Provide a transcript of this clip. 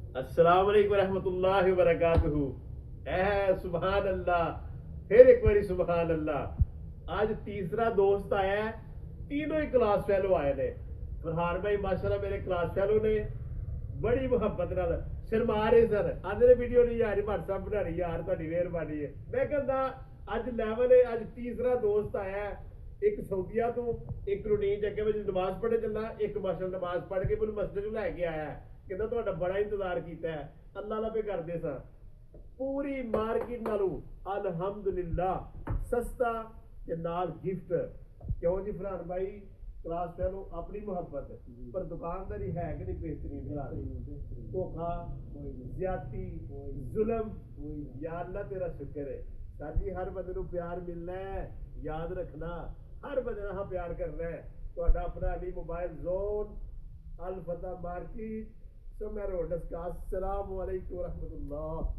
अस्सलाम वालेकुम रहमतुल्लाहि व बरकातुहू। सुभान अल्लाह, फिर एक बारी सुभान अल्लाह। आज तीसरा दोस्त आया है, तीनों ही क्लास फेलो आए ने। फरहान भाई माशाल्लाह मेरे क्लास फेलो ने, बड़ी मुहब्बत नाल शर्मा रहे सर, आंदे ने वीडियो नहीं यार व्हाट्सएप बनानी यार, तुहाडी मेहरबानी है। मैं कहंदा अज लेवल है, अज तीसरा दोस्त आया है, एक सऊदीया तो, एक रूटीन जगह में नमाज पढ़े चलना, एक माशाल्लाह नमाज पढ़ के मैनूं मस्जिद नूं लैके आया है। कहता ਤੁਹਾਡਾ बड़ा इंतजार किया है, अल्लाह ला पे करदे सा। पूरी मार्केट नालों अल्हम्दुलिल्लाह सस्ता ते नाल गिफ्ट। क्यों जी फरहान भाई, क्लास फेलो अपनी मुहब्बत पर दुकानदारी है कि नहीं बेहतरीन फिलहाल। धोखा, ज्यादती, जुल्म, या अल्लाह तेरा शुक्र है। सर जी हर बंदे नूं प्यार मिलना है, याद रखना हर बंदे नाल प्यार करना है। ਤੁਹਾਡਾ अपना अली मोबाइल जोन, अल फतह market, Somewhere, Assalamu alaikum wa rahmatullah.